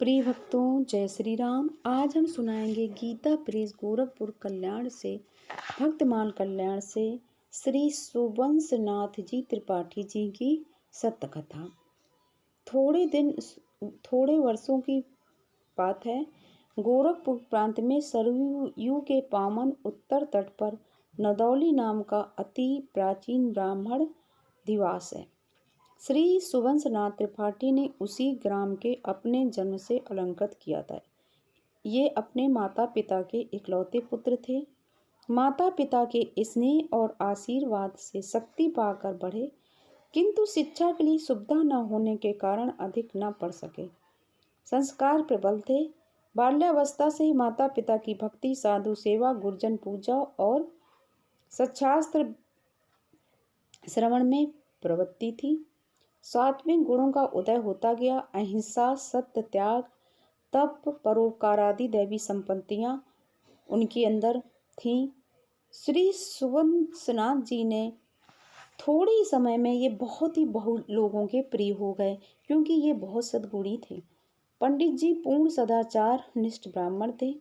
प्रिय भक्तों, जय श्री राम। आज हम सुनाएंगे गीता प्रेस गोरखपुर कल्याण से भक्तमाल कल्याण से श्री सुबंसनाथ जी त्रिपाठी जी की सत्य कथा। थोड़े वर्षों की बात है। गोरखपुर प्रांत में सरयू के पावन उत्तर तट पर नदौली नाम का अति प्राचीन ब्राह्मण निवास है। श्री सुबंसनाथ त्रिपाठी ने उसी ग्राम के अपने जन्म से अलंकृत किया था। ये अपने माता पिता के इकलौते पुत्र थे। माता पिता के स्नेह और आशीर्वाद से शक्ति पाकर बढ़े, किंतु शिक्षा के लिए सुविधा न होने के कारण अधिक न पढ़ सके। संस्कार प्रबल थे। बाल्यावस्था से ही माता पिता की भक्ति, साधु सेवा, गुरुजन पूजा और सच्छास्त्र श्रवण में प्रवृत्ति थी। सात्विक गुणों का उदय होता गया। अहिंसा, सत्य, त्याग, तप, परोपकार आदि दैवी संपत्तियां उनके अंदर थीं। श्री सुबंसनाथ जी ने थोड़े ही समय में ये बहुत लोगों के प्रिय हो गए, क्योंकि ये बहुत सद्गुणी थे। पंडित जी पूर्ण सदाचार निष्ठ ब्राह्मण थे।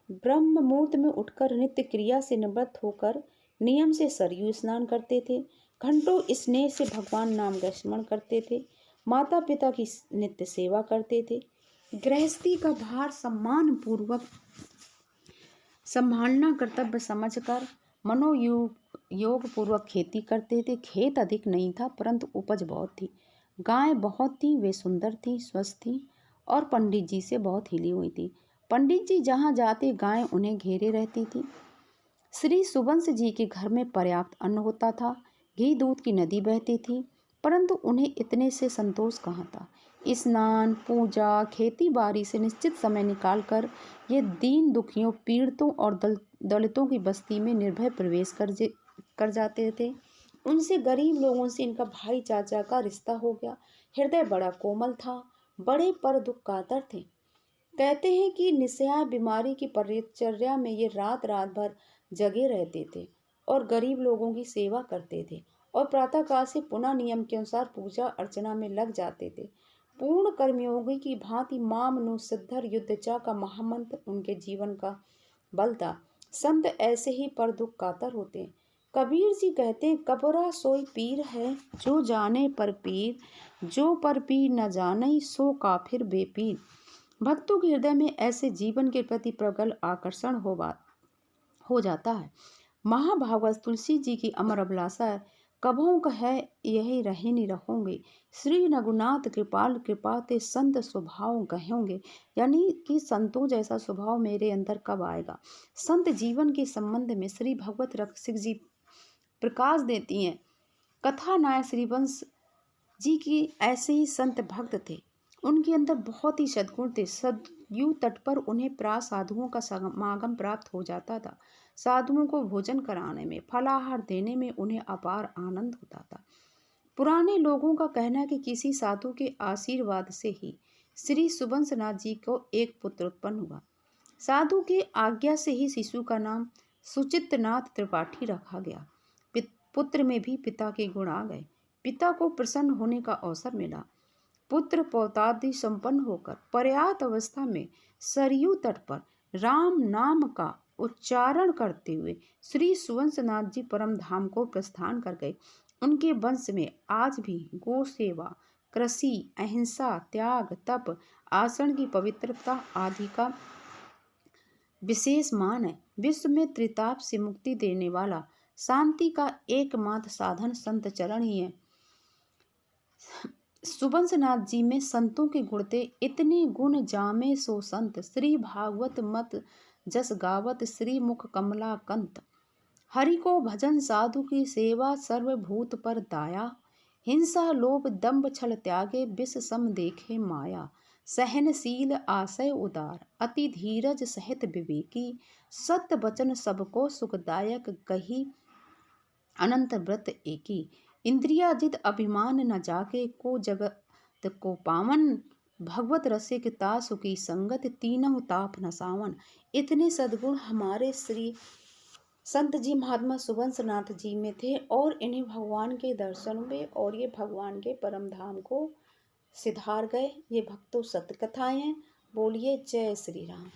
ब्रह्म मुहूर्त में उठकर नित्य क्रिया से निवृत्त होकर नियम से सरयू स्नान करते थे। घंटों स्नेह से भगवान नाम का स्मरण करते थे। माता पिता की नित्य सेवा करते थे। गृहस्थी का भार सम्मान पूर्वक संभालना कर्तव्य समझकर मनोयोग पूर्वक खेती करते थे। खेत अधिक नहीं था, परंतु उपज बहुत थी। गाय बहुत थी, वे सुंदर थी, स्वस्थ थी और पंडित जी से बहुत हिली हुई थी। पंडित जी जहाँ जाते गाय उन्हें घेरे रहती थी। श्री सुबंस जी के घर में पर्याप्त अन्न होता था। घी दूध की नदी बहती थी, परंतु उन्हें इतने से संतोष कहाँ था। स्नान, पूजा, खेती बाड़ी से निश्चित समय निकालकर ये दीन दुखियों, पीड़ितों और दलितों की बस्ती में निर्भय प्रवेश कर जाते थे। उनसे गरीब लोगों से इनका भाई चाचा का रिश्ता हो गया। हृदय बड़ा कोमल था, बड़े पर दुख कातर थे। कहते हैं कि निस्सहाय बीमारी की परिचर्या में ये रात रात भर जगे रहते थे और गरीब लोगों की सेवा करते थे और प्रातःकाल से पुनः नियम के अनुसार पूजा अर्चना में लग जाते थे। पूर्ण कर्मयोगी की भांति मामनु सिद्धर युद्धचा का महामंत्र उनके जीवन का बल था। संत ऐसे ही पर दुख कातर होते हैं। कबीर जी कहते हैं, कबरा सोई पीर है जो जाने पर पीर, जो पर पीर न जाने सो काफिर बेपीर। भक्तों के हृदय में ऐसे जीवन के प्रति प्रबल आकर्षण हो जाता है। महाभागवत तुलसी जी की अमर अभिलाषा है, कभों का है यही रहे नहीं रहोगे। श्री रघुनाथ कृपाल कृपा ते संत स्वभाव कहोगे। यानी कि संतों जैसा स्वभाव मेरे अंदर कब आएगा। संत जीवन के संबंध में श्री भगवत रसिक जी प्रकाश देती हैं। कथा नायक श्रीवंश जी की ऐसे ही संत भक्त थे। उनके अंदर बहुत ही सद्गुण थे। सरयू तट पर उन्हें प्राय साधुओं का समागम प्राप्त हो जाता था। साधुओं को भोजन कराने में, फलाहार देने में उन्हें अपार आनंद होता था। पुराने लोगों का कहना है कि किसी साधु के आशीर्वाद से ही श्री सुबंसनाथ जी को एक पुत्र उत्पन्न हुआ। साधु की आज्ञा से ही शिशु का नाम सुचित्रनाथ त्रिपाठी रखा गया। पुत्र में भी पिता के गुण आ गए। पिता को प्रसन्न होने का अवसर मिला। पुत्र पौत्रादि संपन्न होकर पर्याप्त अवस्था में सरयू तट पर राम नाम का उच्चारण करते हुए श्री सुबंसनाथ जी परम धाम को प्रस्थान कर गए। उनके वंश में आज भी गो सेवा, कृषि, अहिंसा, त्याग, तप, आसन की पवित्रता आदि का विशेष मान है। विश्व में त्रिताप से मुक्ति देने वाला शांति का एकमात्र साधन संत चरण ही है। सुबंसनाथ जी में संतों के गुण थे। इतने गुण जामे सो संत, श्री भागवत मत जस गावत, श्री मुख कमला कंत। हरि को भजन, साधु की सेवा, सर्वभूत पर दाया। हिंसा लोभ दंभ छल त्यागे, विष सम देखे माया। सहनशील आशय उदार, अति धीरज सहित विवेकी। सत्य वचन सबको सुखदायक, कही अनंत व्रत एकी। इंद्रियाजित अभिमान न जाके, को जगत को पावन। भगवत रसिक तासु की संगत, तीनों ताप न सावन। इतने सद्गुण हमारे श्री संत जी महात्मा सुबंसनाथ जी में थे और इन्हें भगवान के दर्शन में और ये भगवान के परम धाम को सिधार गए। ये भक्तों सत्य कथाएं हैं। बोलिए जय श्री राम।